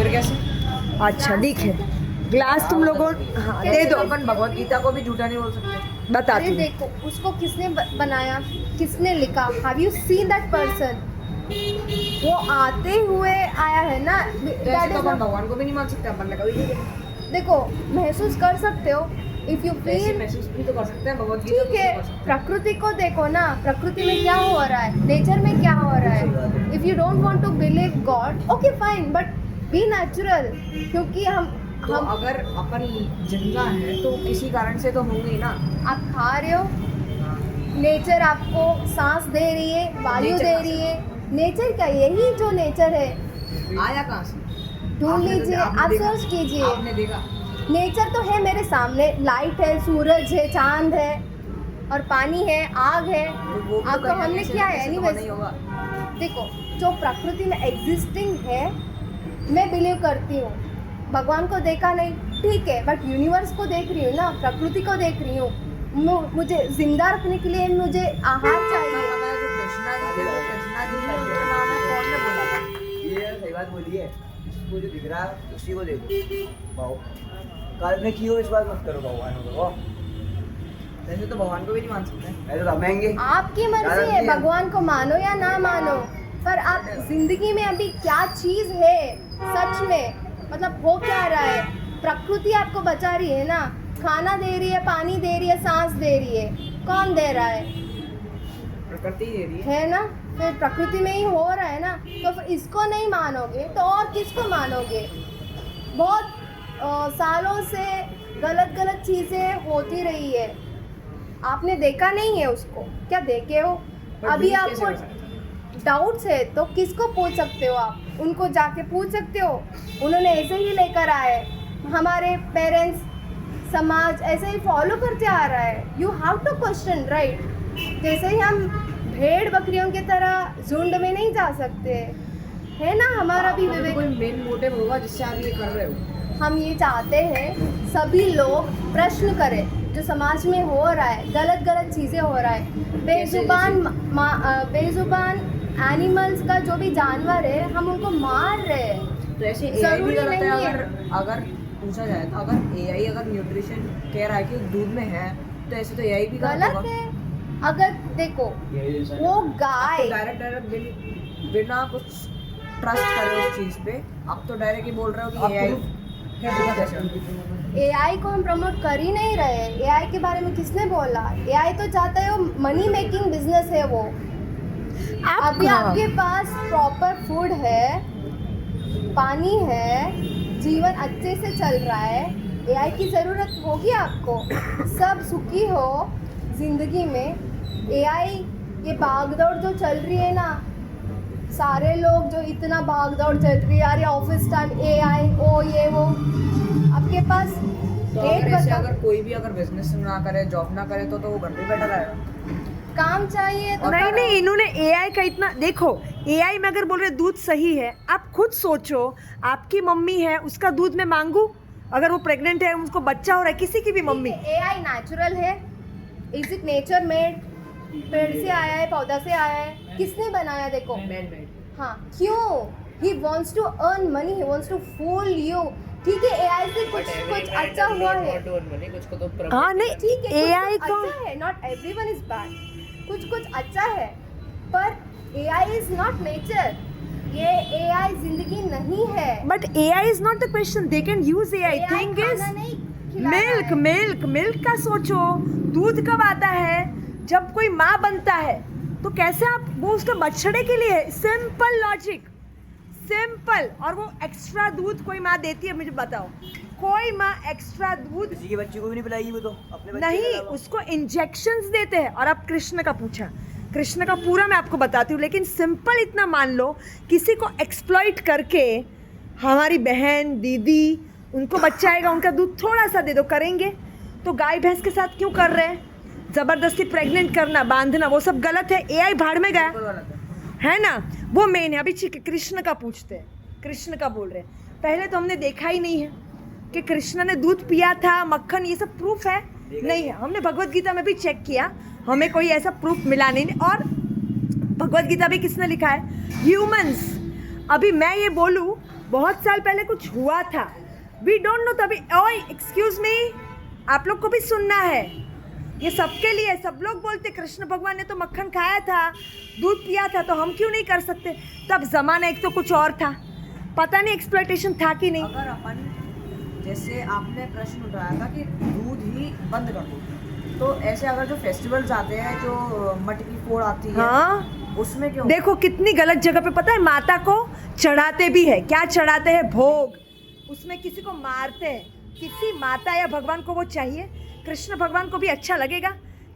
फिर कैसे? अच्छा दिखे ग्लास तुम लोगों हाँ दे दो। अपन भगवत गीता को भी झूठा नहीं बोल सकते। बता अरे तुम। देखो उसको किसने बनाया, किसने लिखा, have you seen that person? वो आते हुए आया है ना। तो ऐसे That तो is अपन not- भगवान को भी नहीं मान सकते, अपन ने कभी नहीं देखा। देखो महसूस कर सकते हो इफ यू वैसे फील। महसूस भी तो कर सकते हैं, भगवत गीता ठीक को है, तो कर सकते हैं। प्रकृति को देखो ना, प्रकृति में क्या हो रहा है, नेचर में क्या हो रहा है। If you don't want to believe God, okay fine, but be natural. क्योंकि तो हम अगर अपन जिंदा है तो किसी कारण से तो होंगे ही ना। आप खा रहे हो, नेचर आपको सांस दे रही है, वायु Nature दे कहाँ रही है। नेचर का यही जो नेचर है, आया कहाँ से? ढूंढ आपने तो- लीजिए, आपने आप देखा? सर्च कीजिए। आपने देखा? नेचर तो है मेरे सामने, लाइट है, सूरज है, चांद है और पानी है, आग है। तो वो तो आपको कहीं ना हमने कहीं किया से है तो बना ही एनीवेज। होगा। देखो जो प्रकृति में एग्जिस्टिंग है, मैं बिलीव करती हूँ। भगवान को देखा नहीं, ठीक है, बट यूनिवर्स को देख रही हूँ ना, प्रकृति को देख रही हूँ। मुझे जिंदा रखने के लिए मुझे आहार आपको चाहिए। पता है जो कृष्णा जी थे, वो कृष्णा जी का जो नाम है कौन ने बोला था? ये सही बात बोली है। इसको जो दिख रहा है उसी को देखो भाव। कल में क्यों विश्वास मत करो भगवान को। वैसे तो भगवान को भी नहीं मान सकते। ऐसे तो हमेंगे। आपकी मर्जी है, भगवान को मानो या ना मानो, पर आप जिंदगी में अभी क्या चीज है सच में, मतलब हो क्या रहा है। प्रकृति आपको बचा रही है ना, खाना दे रही है, पानी दे रही है, सांस दे रही है। कौन दे रहा है? प्रकृति दे रही है। है ना, फिर प्रकृति में ही हो रहा है ना। तो फिर इसको नहीं मानोगे तो और किसको मानोगे? बहुत सालों से गलत गलत चीज़ें होती रही है, आपने देखा नहीं है उसको, क्या देखे हो? पर अभी believe कैसे आपको कर सकते? डाउट्स है तो किसको पूछ सकते हो? आप उनको जाके पूछ सकते हो, उन्होंने ऐसे ही लेकर आए। हमारे पेरेंट्स, समाज ऐसे ही फॉलो करते आ रहा है। You have to question, right? जैसे ही हम भेड़ बकरियों की तरह झुंड में नहीं जा सकते, है ना, हमारा भी आपका तो विवेक। कोई मेन मोटिव होगा जिससे आप ये कर रहे हो। हम ये चाहते हैं सभी लोग प्रश्न करें, जो समाज में हो रहा है, गलत गलत चीज़ें हो रहा है। बेजुबान एनिमल्स का जो भी जानवर है, हम उनको मार रहे हैं। तो ऐसे एआई जरूरी भी गलत है। नहीं है। अगर पूछा जाए तो अगर एआई अगर न्यूट्रिशन कह रहा है कि दूध में है, तो ऐसे तो एआई भी गलत होगा। है। अगर देखो वो गाय, डायरेक्ट बिना कुछ ट्रस्ट करे उस चीज पे, आप तो डायरेक्ट ही बोल रहे हो कि एआई एआई को हम प्रमोट कर ही नहीं रहे। एआई के बारे में किसने बोला? एआई तो चाहता है, वो मनी मेकिंग बिजनेस है वो। अभी आपके पास प्रॉपर फूड है, पानी है, जीवन अच्छे से चल रहा है, एआई की ज़रूरत होगी आपको? सब सुखी हो जिंदगी में। एआई ये भागदौड़ जो चल रही है ना, सारे लोग जो इतना भागदौड़ चल रही है, यार ये ऑफिस टाइम एआई, ओ ये वो, आपके पास तो डेट अगर ऐसे बताओ। अगर कोई भी अगर बिजनेस ना करे, जॉब ना करे, तो वो घर पे बैठा रहेगा। काम चाहिए तो नहीं करो। नहीं, इन्होंने एआई का इतना देखो। एआई में अगर बोल रहे दूध सही है, आप खुद सोचो, आपकी मम्मी है, उसका दूध मैं मांगू? अगर वो प्रेग्नेंट है, उसको बच्चा हो रहा है, किसी की भी मम्मी, एआई नेचुरल है? Is it nature made? पेड़ से आया है, पौधा से आया है, किसने बनाया? देखो मैन मेड। हाँ, क्यों? He wants to earn money, he wants to fool you. ठीक है, एआई से कुछ अच्छा हुआ है, कुछ को तो हाँ नहीं, ठीक है, एआई कुछ को अच्छा है, नॉट एवरीवन इज बैड, कुछ अच्छा है, पर एआई इज नॉट नेचर। ये एआई जिंदगी नहीं है। But AI is not the question, they can use AI. AI thing is खाना नहीं खिला रहा मिल्क है। मिल्क मिल्क का सोचो। दूध कब आता है? जब कोई माँ बनता है, तो कैसे आप वो उसके बछड़े के लिए, सिंपल लॉजिक, सिंपल। और वो एक्स्ट्रा दूध कोई माँ देती है? मुझे बताओ, कोई माँ एक्स्ट्रा दूध किसी के बच्चे को भी नहीं पिलाएगी वो तो अपने बच्चे नहीं, के अलावा। उसको इंजेक्शंस देते हैं। और आप कृष्ण का पूछा, कृष्ण का पूरा मैं आपको बताती हूँ, लेकिन सिंपल इतना मान लो, किसी को एक्सप्लॉइट करके हमारी बहन दीदी, उनको बच्चा आएगा, उनका दूध थोड़ा सा दे दो, करेंगे? तो गाय भैंस के साथ क्यों कर रहे हैं? ज़बरदस्ती प्रेग्नेंट करना, बांधना, वो सब गलत है। एआई भाड़ में गया है ना, वो मेन है। अभी कृष्ण का पूछते हैं, कृष्ण का बोल रहे हैं। पहले तो हमने देखा ही नहीं है कि कृष्ण ने दूध पिया था, मक्खन, ये सब प्रूफ है नहीं है। हमने भगवत गीता में भी चेक किया, हमें कोई ऐसा प्रूफ मिला नहीं। और भगवत गीता भी किसने लिखा है? ह्यूमंस। अभी मैं ये बोलूँ बहुत साल पहले कुछ हुआ था, वी डोंट नो तभी। ओए एक्सक्यूज मी, आप लोग को भी सुनना है, ये सबके लिए। सब लोग बोलते कृष्ण भगवान ने तो मक्खन खाया था, दूध पिया था, तो हम क्यों नहीं कर सकते? तब जमाना एक तो कुछ और था, पता नहीं एक्सप्लॉयटेशन था कि नहीं। अगर अपन, जैसे आपने प्रश्न उठाया था कि दूध ही बंद कर दो, तो ऐसे अगर जो फेस्टिवल्स आते हैं, जो मटकी फोड़ आती है, हाँ उसमें क्यों? देखो कितनी गलत जगह पे, पता है माता को चढ़ाते भी है, क्या चढ़ाते हैं? भोग। उसमें किसी को मारते हैं, किसी माता या भगवान को वो चाहिए? कृष्ण भगवान को भी अच्छा लगेगा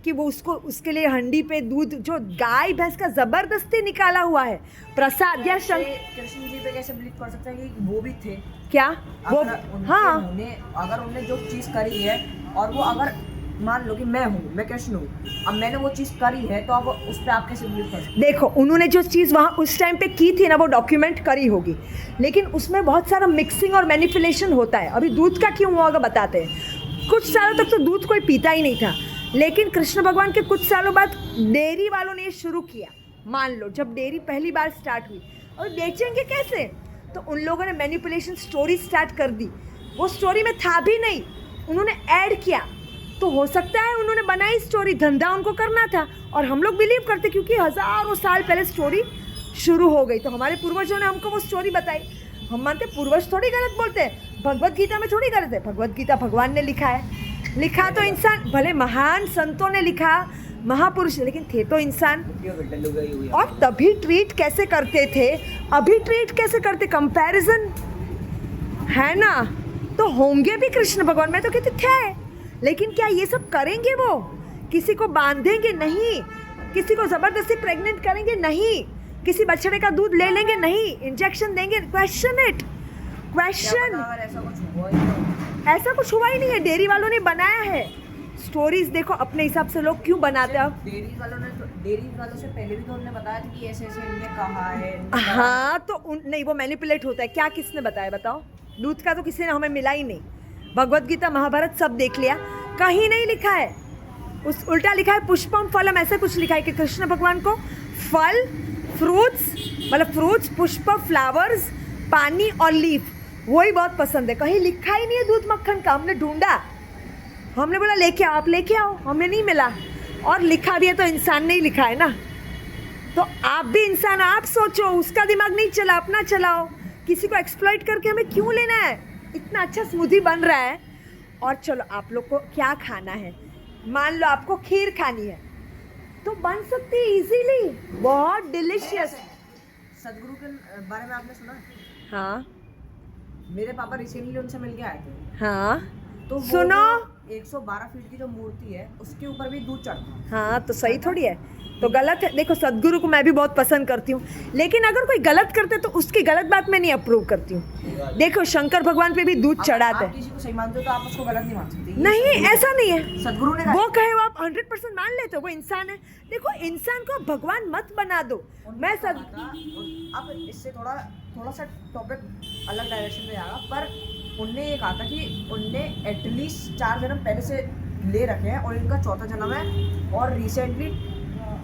कि वो उसको, उसके लिए हंडी पे दूध जो गाय भैंस का जबरदस्ती निकाला हुआ है प्रसाद या कृष्ण जी पे कैसे बिलीव कर सकते हैं कि वो भी थे? क्या वो? हाँ अगर उन्होंने जो चीज़ करी है, और वो अगर मान लो कि मैं कृष्ण हूँ, अब मैंने वो चीज़ करी है, तो अब उस पर आप कैसे बिलीव कर सकते? देखो उन्होंने जो चीज़ वहाँ उस टाइम पे की थी ना, वो डॉक्यूमेंट करी होगी, लेकिन उसमें बहुत सारा मिक्सिंग और मैनिपुलेशन होता है। अभी दूध का क्यों हुआ बताते हैं। कुछ सालों तक तो दूध कोई पीता ही नहीं था, लेकिन कृष्ण भगवान के कुछ सालों बाद डेयरी वालों ने ये शुरू किया। मान लो जब डेयरी पहली बार स्टार्ट हुई, और बेचेंगे कैसे, तो उन लोगों ने मैनिपुलेशन स्टोरी स्टार्ट कर दी। वो स्टोरी में था भी नहीं, उन्होंने ऐड किया। तो हो सकता है उन्होंने बनाई स्टोरी, धंधा उनको करना था, और हम लोग बिलीव करते क्योंकि हज़ारों साल पहले स्टोरी शुरू हो गई, तो हमारे पूर्वजों ने हमको वो स्टोरी बताई। हम मानते पूर्वज थोड़ी गलत बोलते हैं, भगवत गीता में थोड़ी गलत है। भगवत गीता भगवान ने लिखा है, लिखा तो इंसान, भले महान संतों ने लिखा, महापुरुष, लेकिन थे तो इंसान। और तभी ट्रीट कैसे करते थे, अभी ट्रीट कैसे करते, कंपैरिजन है ना। तो होंगे भी कृष्ण भगवान, मैं तो कहती थे, लेकिन क्या ये सब करेंगे? वो किसी को बांधेंगे नहीं, किसी को ज़बरदस्ती प्रेग्नेंट करेंगे नहीं, किसी बछड़े का दूध ले लेंगे नहीं, इंजेक्शन देंगे? Question it, question. ऐसा कुछ हुआ ही नहीं है, डेयरी वालों ने बनाया है। स्टोरीज देखो अपने हिसाब से लोग क्यों बनाते हैं। डेयरी वालों से पहले भी तो उन्होंने बताया था कि ऐसे ऐसे इनने कहा है। हाँ तो नहीं, वो मैनिपुलेट होता है। क्या किसने बताया बताओ? दूध का तो किसी ने हमें मिला ही नहीं। भगवत गीता महाभारत सब देख लिया, कहीं नहीं लिखा है। उस उल्टा लिखा है पुष्पम फलम, ऐसा कुछ लिखा है कि कृष्ण भगवान को फल, फ्रूट्स, मतलब फ्रूट्स, पुष्प, फ्लावर्स, पानी और लीफ, वही बहुत पसंद है। कहीं लिखा ही नहीं है दूध मक्खन का। हमने ढूंढा, हमने बोला लेके आओ, आप लेके आओ, हमें नहीं मिला। और लिखा भी है तो इंसान ने ही लिखा है ना, तो आप भी इंसान, आप सोचो, उसका दिमाग नहीं चला, अपना चलाओ। किसी को एक्सप्लॉइट करके हमें क्यों लेना है? इतना अच्छा स्मूदी बन रहा है, और चलो आप लोग को क्या खाना है, मान लो आपको खीर खानी है तो बन सकती है इजीली, बहुत डिलीशियस। सदगुरु के बारे में आपने सुना? हाँ मेरे पापा रिसेंटली उनसे मिल के आए थे। हाँ तो सुनो, 112 फीट की जो मूर्ति है उसके ऊपर भी दूध चढ़ता है। हाँ तो सही थोड़ी है, तो गलत है। देखो सदगुरु को मैं भी बहुत पसंद करती हूँ, लेकिन अगर कोई गलत करते तो उसकी गलत बात मैं नहीं अप्रूव करती हूँ। देखो शंकर भगवान पे भी दूध चढ़ाते हैं। किसी को सही मानते हो तो आप उसको गलत नहीं मान सकते। नहीं ऐसा नहीं है, सदगुरु ने वो कहे वो आप 100% मान लेते हो, वो इंसान है। देखो इंसान को भगवान मत बना दो। मैं अब इससे थोड़ा सा टॉपिक अलग डायरेक्शन में जाएगा, पर उनने ये कहा था कि उनने एटलीस्ट 4 जन्म पहले से ले रखे हैं और इनका 4था जन्म है, और रिसेंटली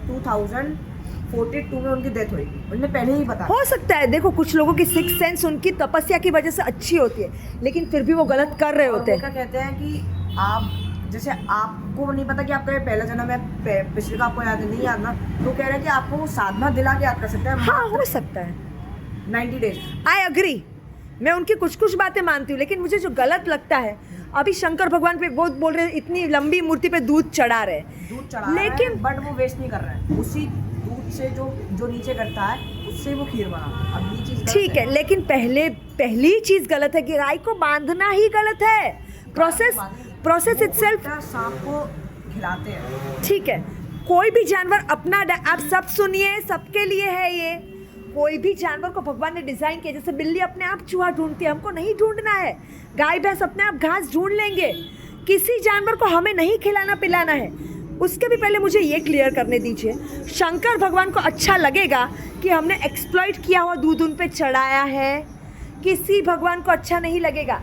2042 में उनकी डेथ हुई। उन्होंने पहले ही बताया। हो सकता है, देखो कुछ लोगों की सिक्स सेंस उनकी तपस्या की वजह से अच्छी होती है, लेकिन फिर भी वो गलत कर रहे होते हैं। कहते हैं कि आप, जैसे आपको नहीं पता कि आपका ये पहला जन्म है, पिछले का आपको याद नहीं याद ना, तो कह रहे हैं कि आपको वो साधना दिला के याद कर सकते हैं। हाँ हो सकता है, 90 डेज। आई अग्री, मैं उनकी कुछ बातें मानती हूँ, लेकिन मुझे जो गलत लगता है, अभी शंकर भगवान पे वो बोल रहे हैं इतनी लंबी मूर्ति पे दूध चढ़ा रहे, लेकिन बट वो वेस्ट नहीं कर रहे हैं, उसी दूध से जो नीचे करता है उससे वो खीर बना। अब ये चीज ठीक है, लेकिन पहली चीज गलत है कि गाय को बांधना ही गलत है। प्रोसेस इटसेल्फ, सांप को खिलाते हैं। ठीक है, कोई भी जानवर अपना, आप सब सुनिए, सबके लिए है ये। कोई भी जानवर को भगवान ने डिजाइन किया, जैसे बिल्ली अपने आप चूहा ढूंढती है, हमको नहीं ढूंढना है। गाय भैंस अपने आप घास ढूंढ लेंगे, किसी जानवर को हमें नहीं खिलाना पिलाना है। उसके भी पहले मुझे ये क्लियर करने दीजिए, शंकर भगवान को अच्छा लगेगा कि हमने एक्सप्लॉइट किया हुआ दूध उन पे चढ़ाया है? किसी भगवान को अच्छा नहीं लगेगा।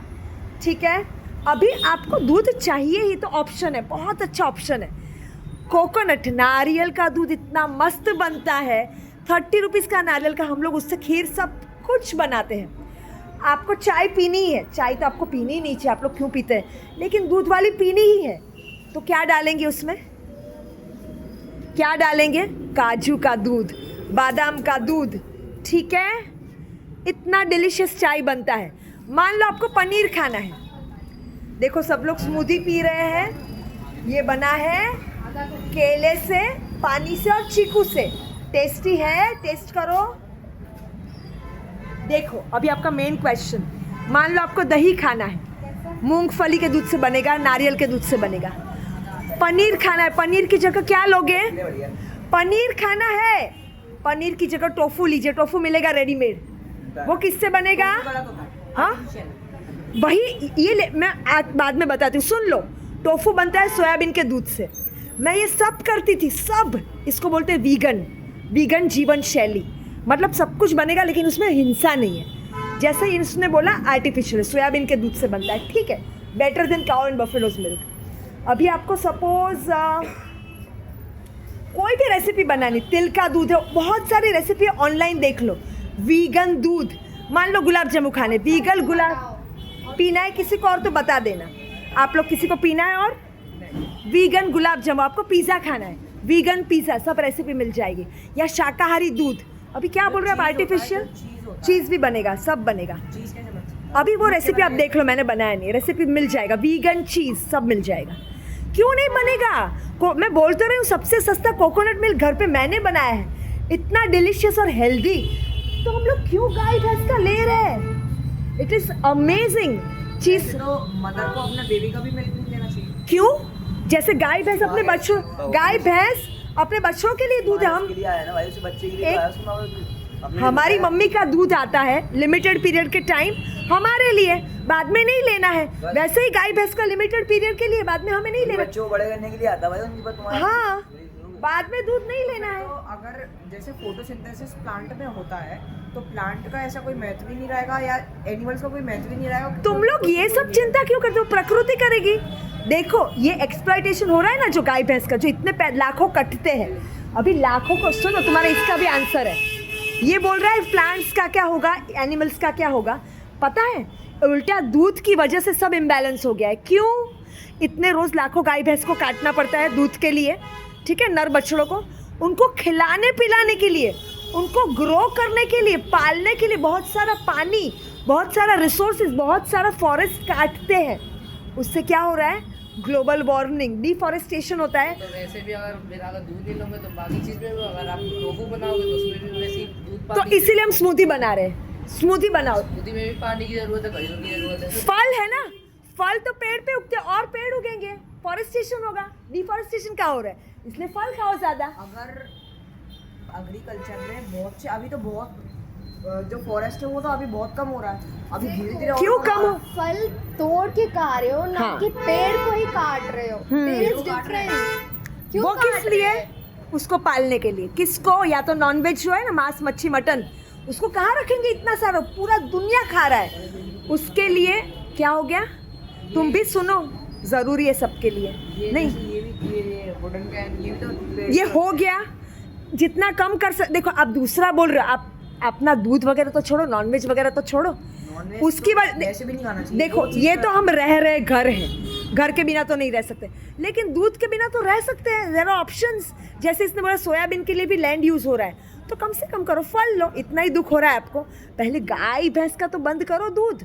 ठीक है, अभी आपको दूध चाहिए ही तो ऑप्शन है, बहुत अच्छा ऑप्शन है। कोकोनट, नारियल का दूध इतना मस्त बनता है, 30 रुपीज़ का नारियल का, हम लोग उससे खीर सब कुछ बनाते हैं। आपको चाय पीनी ही है, चाय तो आपको पीनी ही नहीं चाहिए, आप लोग क्यों पीते हैं, लेकिन दूध वाली पीनी ही है, तो क्या डालेंगे उसमें, क्या डालेंगे, काजू का दूध, बादाम का दूध, ठीक है, इतना डिलीशियस चाय बनता है। मान लो आपको पनीर खाना है, देखो सब लोग स्मूदी पी रहे हैं, ये बना है केले से, पानी से और चीकू से, टेस्टी है, टेस्ट करो। देखो अभी आपका मेन क्वेश्चन, मान लो आपको दही खाना है, मूंगफली के दूध से बनेगा, नारियल के दूध से बनेगा। पनीर खाना है, पनीर की जगह क्या लोगे, बढ़िया। पनीर खाना है, पनीर की जगह टोफू लीजिए, टोफू मिलेगा रेडीमेड, वो किससे बनेगा, हाँ वही ये मैं बाद में बताती हूँ, सुन लो। टोफू बनता है सोयाबीन के दूध से, मैं ये सब करती थी, सब इसको बोलते हैं वीगन, वीगन जीवन शैली, मतलब सब कुछ बनेगा लेकिन उसमें हिंसा नहीं है। जैसे इसने बोला आर्टिफिशियल सोयाबीन के दूध से बनता है, ठीक है, better than cow and buffaloes milk. अभी आपको सपोज कोई भी रेसिपी बनानी, तिल का दूध है, बहुत सारी रेसिपी ऑनलाइन देख लो, वीगन दूध, मान लो गुलाब जामुन खाने, वीगन गुलाब पीना है किसी को और तो बता देना, आप लोग किसी को पीना है, और वीगन गुलाब जामुन, आपको पिज़्ज़ा खाना है, वीगन पिज़्ज़ा, सब रेसिपी मिल जाएगी, या शाकाहारी दूध, अभी क्या बोल रहे हैं आप, आर्टिफिशियल चीज़ भी बनेगा, सब बनेगा, चीज़ कैसे बनती अभी वो रेसिपी आप देख लो, मैंने बनाया नहीं, रेसिपी मिल जाएगा, वीगन चीज़ सब मिल जाएगा, क्यों नहीं बनेगा, मैं बोलते रही हूँ सबसे सस्ता कोकोनट मिल्क घर पे मैंने बनाया है, इतना डिलीशियस और हेल्दी, तो हम लोग क्यों गाय भैंस का ले रहे हैं, इट इज़ अमेजिंग चीज़। तो मदर को अपने बेबी का भी मिल्क नहीं देना चाहिए, क्यों, जैसे गाय भैंस अपने बच्चों, गाय भैंस अपने बच्चों के लिए दूध है, हम के लिए आया ना भाई, उसे बच्चे के लिए एक- आया, उसको अपने लिए हमारी आया। मम्मी का दूध आता है लिमिटेड पीरियड के टाइम हमारे लिए, बाद में नहीं लेना है, वैसे ही गाय भैंस का लिमिटेड पीरियड के लिए, बाद में हमें नहीं लेना, बच्चों को बड़े करने के लिए आता भाई, उनकी बात तुम्हारा हाँ बाद में दूध नहीं लेना है। तो अगर जैसे फोटोसिंथेसिस प्लांट में होता है तो प्लांट का ऐसा कोई महत्व ही नहीं रहेगा, या एनिमल्स का कोई महत्व ही नहीं रहेगा, तुम लोग ये सब चिंता क्यों करते हो, प्रकृति करेगी। देखो ये एक्सप्लॉइटेशन हो रहा है ना जो गाय भैंस का, जो इतने लाखों कटते हैं, अभी लाखों को सुनो, तुम्हारा इसका भी आंसर है, ये बोल रहा है प्लांट्स का क्या होगा, एनिमल्स का क्या होगा, पता है उल्टा दूध की वजह से सब इम्बैलेंस हो गया है, क्यों, इतने रोज लाखों गाय भैंस को काटना पड़ता है दूध के लिए, ठीक है, नर बछड़ों को, उनको खिलाने पिलाने के लिए, उनको ग्रो करने के लिए, पालने के लिए बहुत सारा पानी, बहुत सारा रिसोर्सेज, बहुत सारा फॉरेस्ट काटते हैं, उससे क्या हो रहा है, ग्लोबल वार्मिंग, डिफॉरेस्टेशन होता है। तो वैसे भी अगर दूध नहीं लोगे तो बाकी चीज़ में भी, अगर आप टोफू बनाओगे तो उसमें भी वैसे ही दूध तो पानी, इसीलिए हम स्मूदी बना रहे हैं, स्मूदी बनाओ, स्मूदी में भी पानी की जरूरत है, खजूर की जरूरत है। फल है ना, फल तो पेड़ पे उगते हैं और पेड़ उगेंगे, फॉरेस्टेशन होगा, डिफॉरेस्टेशन क्या हो रहा है, इसलिए फल खाओ ज़्यादा। अगर एग्रीकल्चर में बहुत से अभी तो बहुत जो फॉरेस्ट है वो तो अभी बहुत कम हो रहा है, अभी धीरे धीरे क्यों कम हो, फल तोड़ के खा रहे हो ना, हाँ। कि पेड़ को ही काट रहे हो, देयर इज डिफरेंस। क्यों वो काट किस रहे लिए, हैं? उसको पालने के लिए, किसको, या तो नॉनवेज जो है ना, मांस मच्छी मटन, उसको कहाँ रखेंगे, इतना सारा पूरा दुनिया खा रहा है, उसके लिए क्या हो गया, तुम भी सुनो, ज़रूरी है सबके लिए, नहीं ये भी ये वुडन कैन ये भी तो ये हो गया, जितना कम कर सक, देखो आप दूसरा बोल रहे हो, आप अपना दूध वगैरह तो छोड़ो, नॉनवेज वगैरह तो छोड़ो, नॉनवेज उसकी तो वजह वैसे भी नहीं खाना चाहिए, देखो वो चीज़ ये का- तो हम रह रहे घर हैं, घर के बिना तो नहीं रह सकते, लेकिन दूध के बिना तो रह सकते हैं, देयर आर ऑप्शंस, जैसे इसने बोला सोयाबीन के लिए भी लैंड यूज़ हो रहा है, तो कम से कम करो, फल लो, इतना ही दुख हो रहा है आपको, पहले गाय भैंस का तो बंद करो दूध,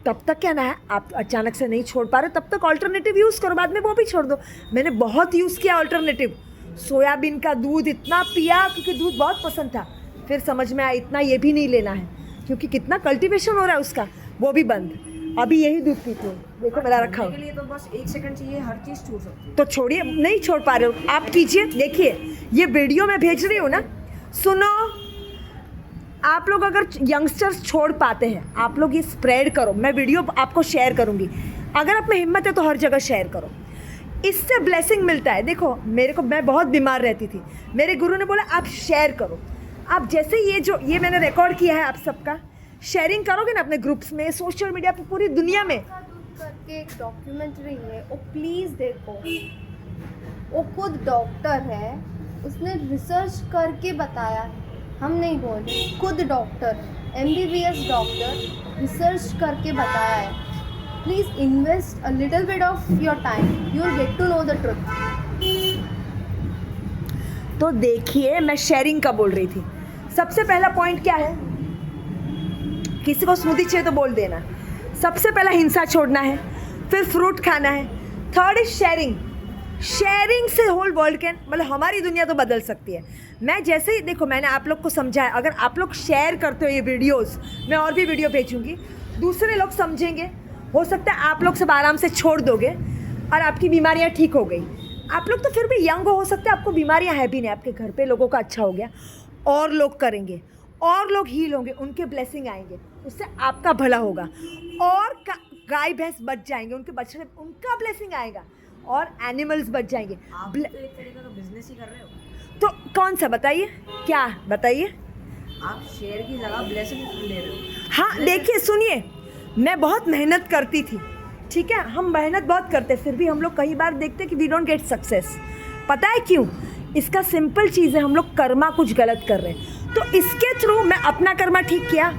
तब तक क्या ना है, आप अचानक से नहीं छोड़ पा रहे, तब तक ऑल्टरनेटिव यूज़ करो, बाद में वो भी छोड़ दो, मैंने बहुत यूज़ किया ऑल्टरनेटिव, सोयाबीन का दूध इतना पिया क्योंकि दूध बहुत पसंद था, फिर समझ में आया इतना ये भी नहीं लेना है, क्योंकि कितना कल्टीवेशन हो रहा है उसका, वो भी बंद, अभी यही दूध पीती हूँ, देखो मेरा रखा खाने हुआ, के लिए तो बस 1 सेकंड चाहिए, हर चीज़ छूट सकती है। तो छोड़िए, नहीं छोड़ पा रहे हो आप, कीजिए, देखिए ये वीडियो मैं भेज रही हूँ ना, सुनो, आप लोग अगर यंगस्टर्स छोड़ पाते हैं, आप लोग ये स्प्रेड करो, मैं वीडियो आपको शेयर करूँगी, अगर आप में हिम्मत है तो हर जगह शेयर करो, इससे ब्लेसिंग मिलता है। देखो मेरे को, मैं बहुत बीमार रहती थी, मेरे गुरु ने बोला आप शेयर करो, आप जैसे ये मैंने रिकॉर्ड किया है आप सबका शेयरिंग करोगे ना अपने ग्रुप्स में, सोशल मीडिया पे, पूरी दुनिया में, करके एक डॉक्यूमेंट्री है, वो प्लीज देखो, वो खुद डॉक्टर है, उसने रिसर्च करके बताया है, हम नहीं बोल रहे, खुद डॉक्टर है, MBBS डॉक्टर रिसर्च करके बताया है. Please invest a little bit of your time, you will get to know the truth. तो देखिए, मैं शेयरिंग का बोल रही थी. सबसे पहला पॉइंट क्या है? किसी को स्मूदी चाहिए तो बोल देना. सबसे पहला हिंसा छोड़ना है, फिर फ्रूट खाना है. Third is sharing. शेयरिंग से होल वर्ल्ड कैन, मतलब हमारी दुनिया तो बदल सकती है. मैं जैसे ही, देखो मैंने आप लोग को समझाया, अगर आप लोग शेयर करते हो ये वीडियोस, मैं और भी वीडियो भेजूंगी, दूसरे लोग समझेंगे. हो सकता है आप लोग सब आराम से छोड़ दोगे और आपकी बीमारियां ठीक हो गई. आप लोग तो फिर भी यंग हो सकता है आपको बीमारियां है भी नहीं, आपके घर पे लोगों का अच्छा हो गया, और लोग करेंगे, और लोग हील होंगे, उनके ब्लेसिंग आएंगे, उससे आपका भला होगा, और गाय भैंस बच जाएंगे, उनके बछड़े, उनका ब्लेसिंग आएगा, और एनिमल्स बच जाएंगे. आप तो एक तरीके का बिजनेस ही कर रहे हो. तो कौन सा बताइए, क्या बताइए? आप शेयर की जगह ब्लेसिंग ले रहे हो. हाँ देखिए, सुनिए, मैं बहुत मेहनत करती थी, ठीक है, हम मेहनत बहुत करते, फिर भी हम लोग कई बार देखते हैं कि वी डोंट गेट सक्सेस. पता है क्यों? इसका सिंपल चीज़ है, हम लोग कर्मा कुछ गलत कर रहे हैं. तो इसके थ्रू मैं अपना कर्मा ठीक किया,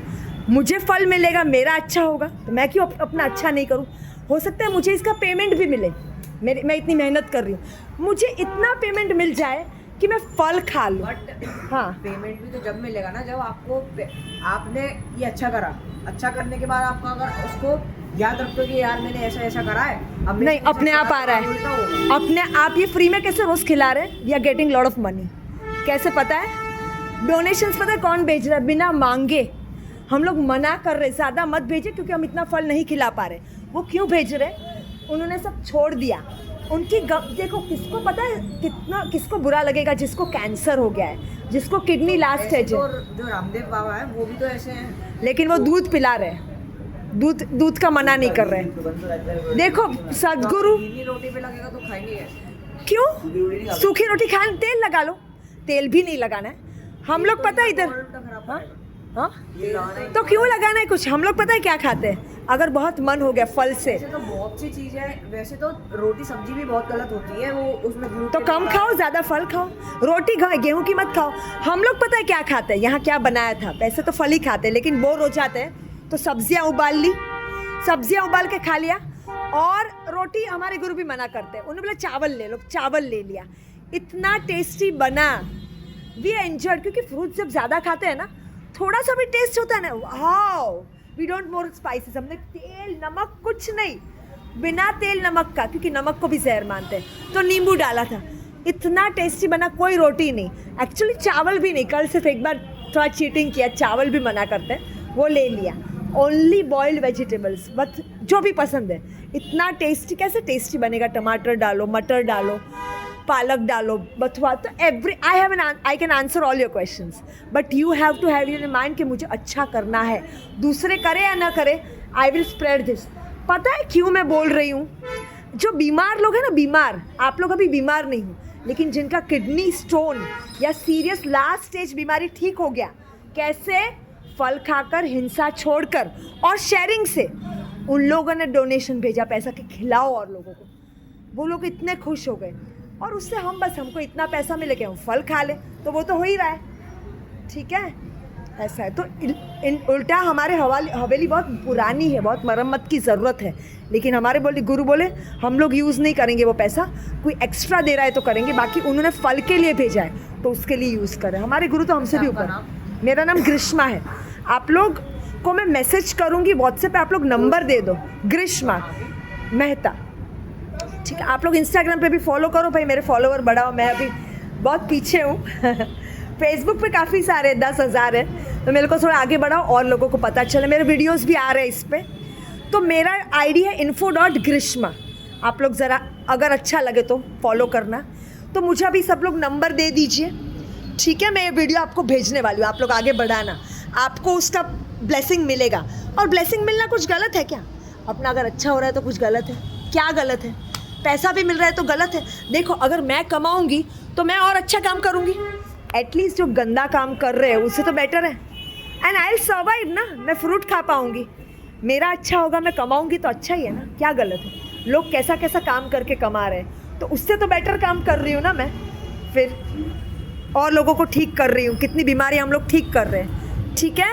मुझे फल मिलेगा, मेरा अच्छा होगा, तो मैं क्यों अपना अच्छा नहीं करूं? हो सकता है मुझे इसका पेमेंट भी मिले, मैं इतनी मेहनत कर रही हूँ, मुझे इतना पेमेंट मिल जाए कि मैं फल खा लूँ. बट हाँ, पेमेंट भी तो जब मिलेगा ना, जब आपको आपने ये अच्छा करा. अच्छा करने के बाद आपका अगर उसको याद रखते हो कि यार मैंने ऐसा ऐसा करा है, अब मेरे नहीं, को अपने ऐसा आप करा आ रहा तो उल्टा है, होगा. अपने आप. ये फ्री में कैसे रोज़ खिला रहे हैं? We are getting lot of money. कैसे पता है? डोनेशंस पता है कौन भेज रहा है? बिना मांगे. हम लोग मना कर रहे, ज़्यादा मत भेजे क्योंकि हम इतना फल नहीं खिला पा रहे. वो क्यों भेज रहे? उन्होंने सब छोड़ दिया. उनकी देखो, किसको पता है कितना, किसको बुरा लगेगा जिसको कैंसर हो गया है, जिसको किडनी लास्ट ऐसे स्टेज तो है, जो रामदेव बाबा है वो भी तो ऐसे हैं. लेकिन वो दूध पिला रहे हैं, दूध का मना नहीं कर रहे हैं. देखो सदगुरु, चीनी रोटी पे लगेगा तो खाएंगे ऐसे. क्यों? सूखी रोटी खाने, तेल लगा लो. तेल भी नहीं लगाना है. हम लोग पता है इधर, उल्टा खराब हाँ पड़ेगा. हाँ, ये लगाना ही तो क्यों लगाना है कुछ? हम लोग पता है क्या खाते हैं, अगर बहुत मन हो गया फल से, वैसे तो बहुत सी चीज़ है. वैसे तो रोटी सब्जी भी बहुत गलत होती है, वो उसमें gluten तो कम खाओ, ज़्यादा फल खाओ. रोटी खाओ, गेहूं की मत खाओ. हम लोग पता है क्या खाते हैं, यहाँ क्या बनाया था, वैसे तो फल ही खाते हैं, लेकिन बोर हो जाते हैं तो सब्जियाँ उबाल ली, सब्जियाँ उबाल के खा लिया. और रोटी हमारे गुरु भी मना करते हैं, उन्होंने बोला चावल ले लो, चावल ले लिया. इतना टेस्टी बना, वी एंजॉयड. क्योंकि फ्रूट जब ज़्यादा खाते हैं ना, थोड़ा सा भी टेस्ट होता है ना, wow, we don't more spices. हमने तेल नमक कुछ नहीं, बिना तेल नमक का, क्योंकि नमक को भी जहर मानते हैं, तो नींबू डाला था. इतना टेस्टी बना, कोई रोटी नहीं, एक्चुअली चावल भी नहीं. कल सिर्फ एक बार थोड़ा चीटिंग किया, चावल भी मना करते हैं, वो ले लिया. ओनली बॉइल्ड वेजिटेबल्स, बस जो भी पसंद है. इतना टेस्टी, कैसे टेस्टी बनेगा? टमाटर डालो, मटर डालो, पालक डालो, बथुआ. तो I can answer all your questions, but you have to have in mind कि मुझे अच्छा करना है, दूसरे करे या ना करे, आई विल स्प्रेड दिस. पता है क्यों मैं बोल रही हूँ? जो बीमार लोग हैं ना, बीमार, आप लोग अभी बीमार नहीं हो, लेकिन जिनका किडनी स्टोन या सीरियस लास्ट स्टेज बीमारी ठीक हो गया, कैसे? फल खाकर, हिंसा छोड़कर और शेयरिंग से. उन लोगों ने डोनेशन भेजा पैसा कि खिलाओ और लोगों को. वो लोग इतने खुश हो गए, और उससे हम बस, हमको इतना पैसा मिले कि हम फल खा लें, तो वो तो हो ही रहा है. ठीक है, ऐसा है. तो उल्टा हमारे हवेली बहुत पुरानी है, बहुत मरम्मत की ज़रूरत है, लेकिन हमारे गुरु बोले हम लोग यूज़ नहीं करेंगे वो पैसा, कोई एक्स्ट्रा दे रहा है तो करेंगे, बाकी उन्होंने फल के लिए भेजा है तो उसके लिए यूज़ करें. हमारे गुरु तो हमसे भी ऊपर. मेरा नाम ग्रीष्मा है. आप लोग को मैं मैसेज करूँगी व्हाट्सएप पे, आप लोग नंबर दे दो, ग्रीष्मा मेहता. ठीक है, आप लोग इंस्टाग्राम पे भी फॉलो करो भाई, मेरे फॉलोवर बढ़ाओ, मैं अभी बहुत पीछे हूँ. फेसबुक पे काफ़ी सारे 10,000 है, तो मेरे को थोड़ा आगे बढ़ाओ और लोगों को पता चले. मेरे वीडियोस भी आ रहे हैं इस पर. तो मेरा आईडी है info.grishma. आप लोग ज़रा अगर अच्छा लगे तो फॉलो करना. तो मुझे अभी सब लोग नंबर दे दीजिए, ठीक है? मैं ये वीडियो आपको भेजने वाली हूँ, आप लोग आगे बढ़ाना, आपको उसका ब्लेसिंग मिलेगा. और ब्लेसिंग मिलना कुछ गलत है क्या? अपना अगर अच्छा हो रहा है तो कुछ गलत है क्या? गलत है. पैसा भी मिल रहा है तो गलत है? देखो, अगर मैं कमाऊंगी तो मैं और अच्छा काम करूंगी. एटलीस्ट जो गंदा काम कर रहे हैं उससे तो बेटर है. एंड आई विल सर्वाइव ना, मैं फ्रूट खा पाऊंगी, मेरा अच्छा होगा, मैं कमाऊंगी तो अच्छा ही है ना. क्या गलत है? लोग कैसा कैसा काम करके कमा रहे हैं, तो उससे तो बेटर काम कर रही हूँ ना मैं. फिर और लोगों को ठीक कर रही हूँ, कितनी बीमारी हम लोग ठीक कर रहे हैं. ठीक है,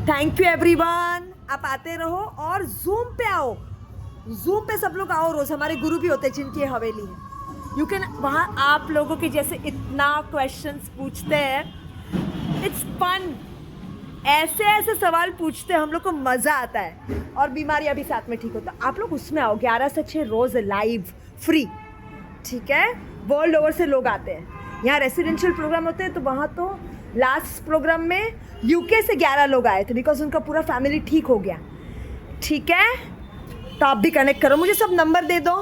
थैंक यू एवरीवन, आप आते रहो और जूम पे आओ, जूम पे सब लोग आओ रोज, हमारे गुरु भी होते हैं जिनकी हवेली है, यू कैन, वहाँ आप लोगों के जैसे इतना क्वेश्चंस पूछते हैं, इट्स फन, ऐसे ऐसे सवाल पूछते हैं, हम लोग को मज़ा आता है और बीमारियाँ भी साथ में ठीक होता है। आप लोग उसमें आओ 11 से 6 रोज़ लाइव फ्री, ठीक है। वर्ल्ड ओवर से लोग आते हैं, यहाँ रेसिडेंशियल प्रोग्राम होते हैं, तो वहाँ तो लास्ट प्रोग्राम में यूके से 11 लोग आए थे बिकॉज उनका पूरा फैमिली ठीक हो गया, ठीक है। तो आप भी कनेक्ट करो, मुझे सब नंबर दे दो।